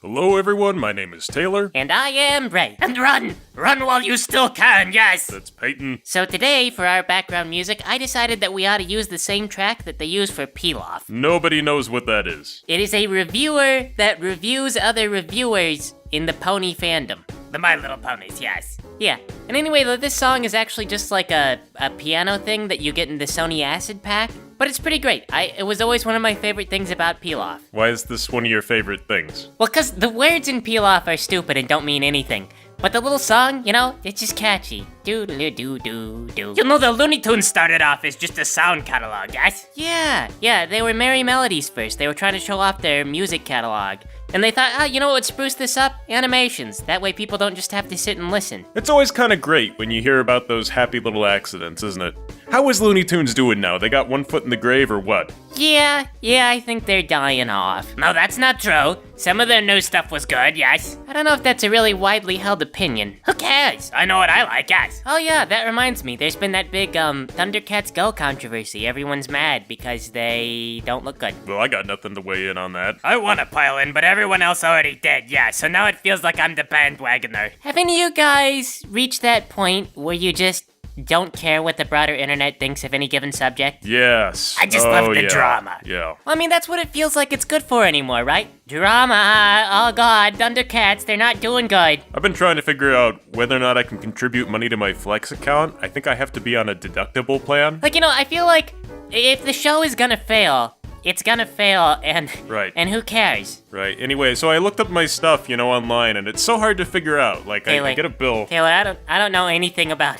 Hello everyone, my name is Taylor. And I am Ray. And run! Run while you still can, yes! That's Peyton. So today, for our background music, I decided that we ought to use the same track that they use for Peel Off. Nobody knows what that is. It is a reviewer that reviews other reviewers in the pony fandom. The My Little Ponies, yes. Yeah, and anyway, this song is actually just like a piano thing that you get in the Sony Acid Pack, but it's pretty great. It was always one of my favorite things about Peel Off. Why is this one of your favorite things? Well, cause the words in Peel Off are stupid and don't mean anything. But the little song, it's just catchy. Doo-doo-doo-doo-doo. You know, the Looney Tunes started off as just a sound catalog, yes? Yeah, they were Merry Melodies first. They were trying to show off their music catalog. And they thought, you know what would spruce this up? Animations. That way people don't just have to sit and listen. It's always kind of great when you hear about those happy little accidents, isn't it? How is Looney Tunes doing now? They got one foot in the grave or what? Yeah, I think they're dying off. No, that's not true. Some of their new stuff was good, yes. I don't know if that's a really widely held opinion. Who cares? I know what I like, yes. Oh yeah, that reminds me. There's been that big, Thundercats Go controversy. Everyone's mad because they don't look good. Well, I got nothing to weigh in on that. I want to pile in, but everyone else already did, yeah, so now it feels like I'm the bandwagoner. Have any of you guys reached that point where you just don't care what the broader internet thinks of any given subject? Yes. I just love the drama. Yeah. Well, I mean, that's what it feels like it's good for anymore, right? Drama. Oh god, Thundercats, they're not doing good. I've been trying to figure out whether or not I can contribute money to my Flex account. I think I have to be on a deductible plan. Like, I feel like if the show is gonna fail, it's gonna fail, and Right. And who cares? Right. Anyway, so I looked up my stuff, online, and it's so hard to figure out. Like, I get a bill. Taylor, I don't know anything about.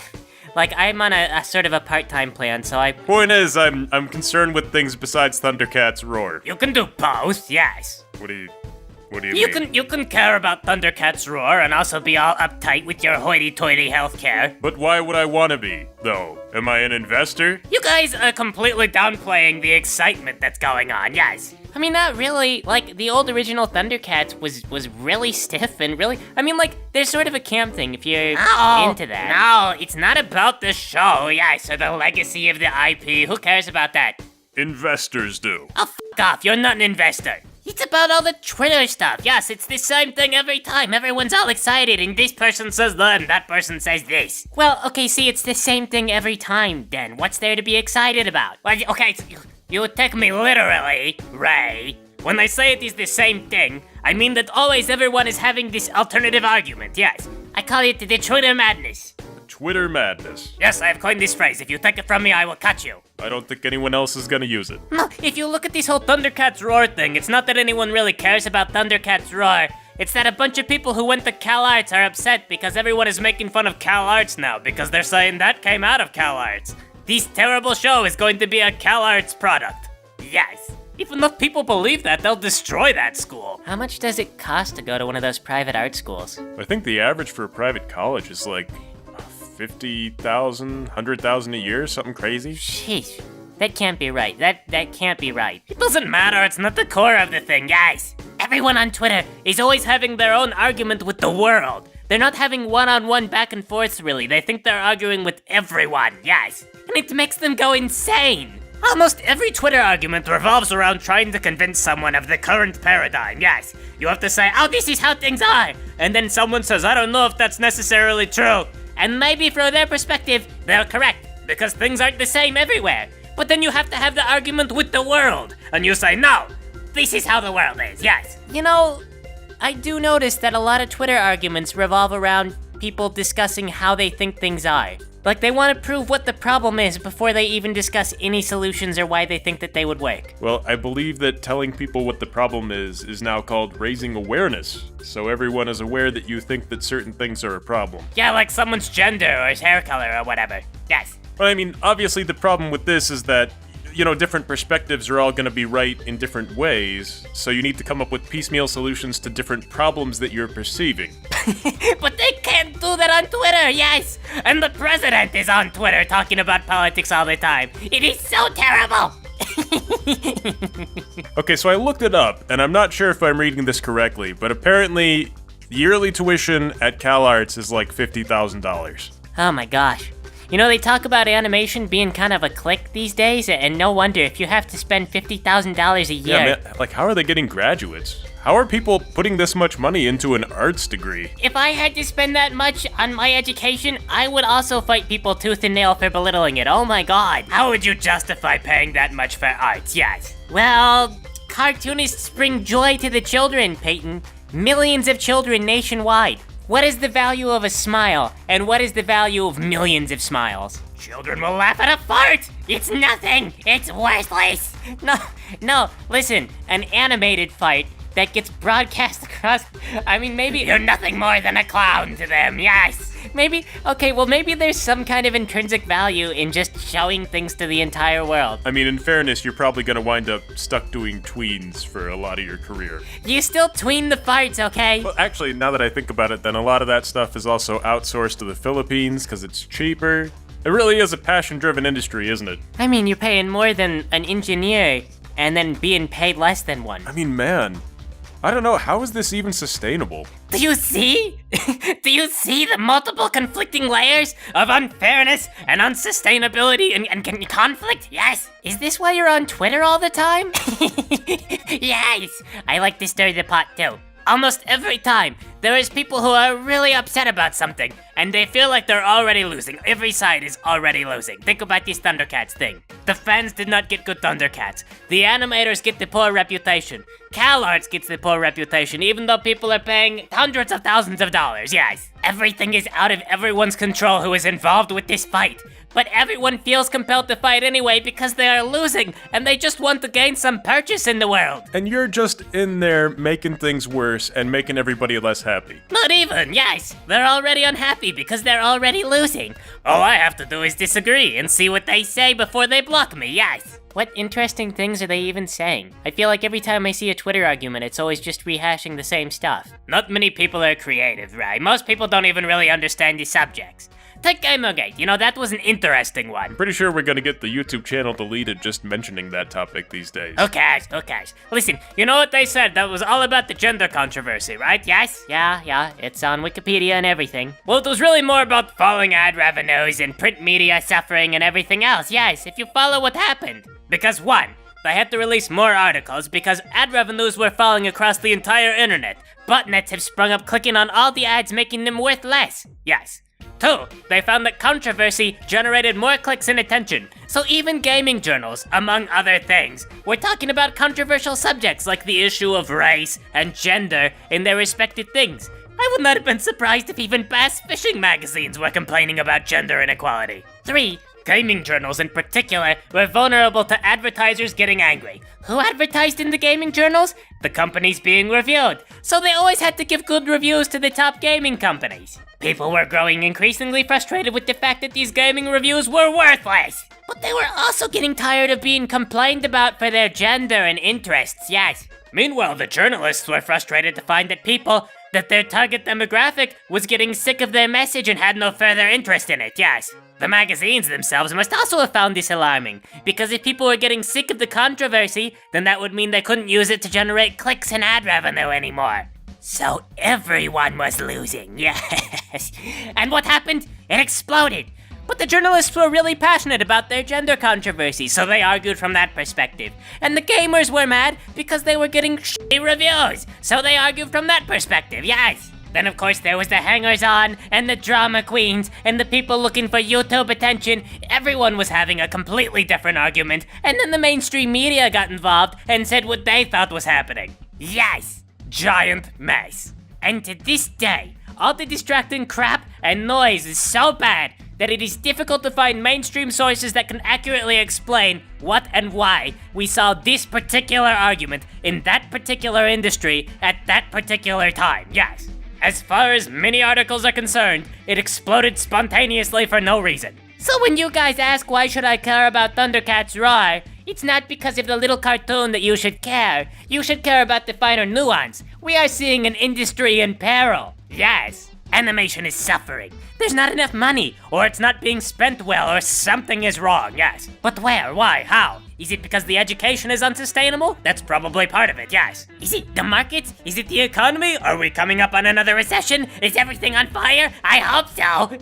Like, I'm on a sort of a part-time plan, so Point is, I'm concerned with things besides Thundercats Roar. You can do both, yes. What do you mean? You can care about Thundercats Roar and also be all uptight with your hoity-toity healthcare. But why would I want to be, though? Am I an investor? You guys are completely downplaying the excitement that's going on, yes. I mean, not really. Like, the old original Thundercats was really stiff and really... I mean, like, there's sort of a camp thing if you're into that. No, it's not about the show, yes, or the legacy of the IP. Who cares about that? Investors do. Oh, f*** off, you're not an investor. It's about all the Twitter stuff. Yes, it's the same thing every time. Everyone's all excited, and this person says that, and that person says this. Well, okay, see, it's the same thing every time, then. What's there to be excited about? Well, okay, you take me literally, Ray. When I say it is the same thing, I mean that always everyone is having this alternative argument, yes. I call it the Twitter madness. Twitter madness. Yes, I have coined this phrase. If you take it from me, I will cut you. I don't think anyone else is gonna use it. No, if you look at this whole Thundercats Roar thing, it's not that anyone really cares about Thundercats Roar. It's that a bunch of people who went to Cal Arts are upset because everyone is making fun of Cal Arts now because they're saying that came out of Cal Arts. This terrible show is going to be a Cal Arts product. Yes. If enough people believe that, they'll destroy that school. How much does it cost to go to one of those private art schools? I think the average for a private college is like 50,000, 100,000 a year, something crazy. Sheesh. That can't be right. That can't be right. It doesn't matter, it's not the core of the thing, guys. Everyone on Twitter is always having their own argument with the world. They're not having one-on-one back and forths, really. They think they're arguing with everyone, yes. And it makes them go insane. Almost every Twitter argument revolves around trying to convince someone of the current paradigm, yes. You have to say, oh, this is how things are. And then someone says, I don't know if that's necessarily true. And maybe from their perspective, they're correct, because things aren't the same everywhere. But then you have to have the argument with the world. And you say, no, this is how the world is, yes. I do notice that a lot of Twitter arguments revolve around people discussing how they think things are. Like, they want to prove what the problem is before they even discuss any solutions or why they think that they would work. Well, I believe that telling people what the problem is now called raising awareness. So everyone is aware that you think that certain things are a problem. Yeah, like someone's gender or his hair color or whatever. Yes. But I mean, obviously the problem with this is that, different perspectives are all going to be right in different ways, so you need to come up with piecemeal solutions to different problems that you're perceiving. But they can't do that on Twitter, yes! And the president is on Twitter talking about politics all the time. It is so terrible! Okay, so I looked it up, and I'm not sure if I'm reading this correctly, but apparently yearly tuition at Cal Arts is like $50,000. Oh my gosh. You know, they talk about animation being kind of a clique these days, and no wonder if you have to spend $50,000 a year. Yeah, man, like, how are they getting graduates? How are people putting this much money into an arts degree? If I had to spend that much on my education, I would also fight people tooth and nail for belittling it. Oh my god. How would you justify paying that much for arts? Yes. Well, cartoonists bring joy to the children, Peyton. Millions of children nationwide. What is the value of a smile, and what is the value of millions of smiles? Children will laugh at a fart. It's nothing. It's worthless. No, listen, an animated fight that gets broadcast across, I mean, maybe... You're nothing more than a clown to them, yes. Maybe there's some kind of intrinsic value in just showing things to the entire world. I mean, in fairness, you're probably gonna wind up stuck doing tweens for a lot of your career. You still tween the farts, okay? Well, actually, now that I think about it, then a lot of that stuff is also outsourced to the Philippines because it's cheaper. It really is a passion-driven industry, isn't it? I mean, you're paying more than an engineer and then being paid less than one. I mean, man, I don't know, how is this even sustainable? Do you see? Do you see the multiple conflicting layers of unfairness and unsustainability and conflict? Yes. Is this why you're on Twitter all the time? Yes. I like to stir the pot too. Almost every time, there is people who are really upset about something, and they feel like they're already losing. Every side is already losing. Think about this Thundercats thing. The fans did not get good Thundercats. The animators get the poor reputation. CalArts gets the poor reputation, even though people are paying hundreds of thousands of dollars, yes. Everything is out of everyone's control who is involved with this fight. But everyone feels compelled to fight anyway because they are losing, and they just want to gain some purchase in the world. And you're just in there making things worse and making everybody less happy. Not even, yes. They're already unhappy because they're already losing. All I have to do is disagree and see what they say before they block me, yes. What interesting things are they even saying? I feel like every time I see a Twitter argument, it's always just rehashing the same stuff. Not many people are creative, right? Most people don't even really understand the subjects. Take Gamergate, you know, that was an interesting one. I'm pretty sure we're gonna get the YouTube channel deleted just mentioning that topic these days. Okay. Listen, you know what they said? That was all about the gender controversy, right? Yes? Yeah, it's on Wikipedia and everything. Well, it was really more about falling ad revenues and print media suffering and everything else, yes, if you follow what happened. Because one, they had to release more articles because ad revenues were falling across the entire internet. Botnets have sprung up clicking on all the ads, making them worth less. Yes. 2, they found that controversy generated more clicks and attention. So even gaming journals, among other things, were talking about controversial subjects like the issue of race and gender in their respective things. I would not have been surprised if even bass fishing magazines were complaining about gender inequality. 3, gaming journals in particular were vulnerable to advertisers getting angry. Who advertised in the gaming journals? The companies being reviewed. So they always had to give good reviews to the top gaming companies. People were growing increasingly frustrated with the fact that these gaming reviews were worthless. But they were also getting tired of being complained about for their gender and interests, yes. Meanwhile, the journalists were frustrated to find that their target demographic was getting sick of their message and had no further interest in it, yes. The magazines themselves must also have found this alarming, because if people were getting sick of the controversy, then that would mean they couldn't use it to generate clicks and ad revenue anymore. So everyone was losing, yes. And what happened? It exploded. But the journalists were really passionate about their gender controversy, so they argued from that perspective. And the gamers were mad because they were getting shitty reviews, so they argued from that perspective, yes. Then of course there was the hangers-on, and the drama queens, and the people looking for YouTube attention. Everyone was having a completely different argument, and then the mainstream media got involved and said what they thought was happening. Yes. Giant mess. And to this day, all the distracting crap and noise is so bad that it is difficult to find mainstream sources that can accurately explain what and why we saw this particular argument in that particular industry at that particular time, yes. As far as many articles are concerned, it exploded spontaneously for no reason. So when you guys ask why should I care about Thundercats Roar, it's not because of the little cartoon that you should care. You should care about the finer nuance. We are seeing an industry in peril. Yes. Animation is suffering. There's not enough money, or it's not being spent well, or something is wrong, yes. But where, why, how? Is it because the education is unsustainable? That's probably part of it, yes. Is it the markets? Is it the economy? Are we coming up on another recession? Is everything on fire? I hope so.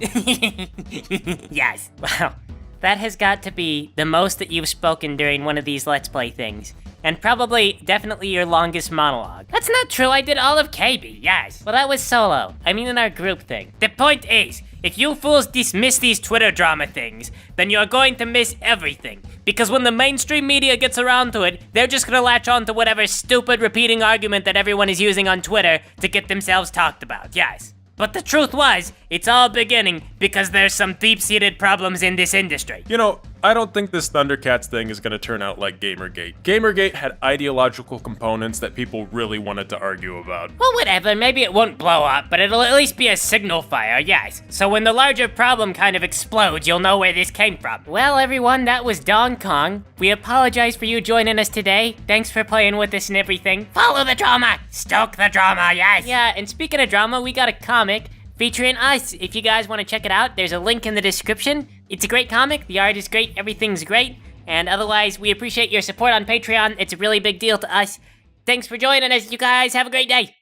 Yes. Wow, that has got to be the most that you've spoken during one of these Let's Play things. And probably, definitely your longest monologue. That's not true, I did all of KB, yes. Well, that was solo. I mean in our group thing. The point is, if you fools dismiss these Twitter drama things, then you're going to miss everything. Because when the mainstream media gets around to it, they're just gonna latch on to whatever stupid repeating argument that everyone is using on Twitter to get themselves talked about, yes. But the truth was, it's all beginning because there's some deep-seated problems in this industry. You know, I don't think this Thundercats thing is gonna turn out like Gamergate. Gamergate had ideological components that people really wanted to argue about. Well, whatever, maybe it won't blow up, but it'll at least be a signal fire, yes. So when the larger problem kind of explodes, you'll know where this came from. Well, everyone, that was Dong Kong. We apologize for you joining us today. Thanks for playing with us and everything. Follow the drama! Stoke the drama, yes! Yeah, and speaking of drama, we got a comic featuring us. If you guys want to check it out, there's a link in the description. It's a great comic, the art is great, everything's great, and otherwise, we appreciate your support on Patreon. It's a really big deal to us. Thanks for joining us, you guys. Have a great day.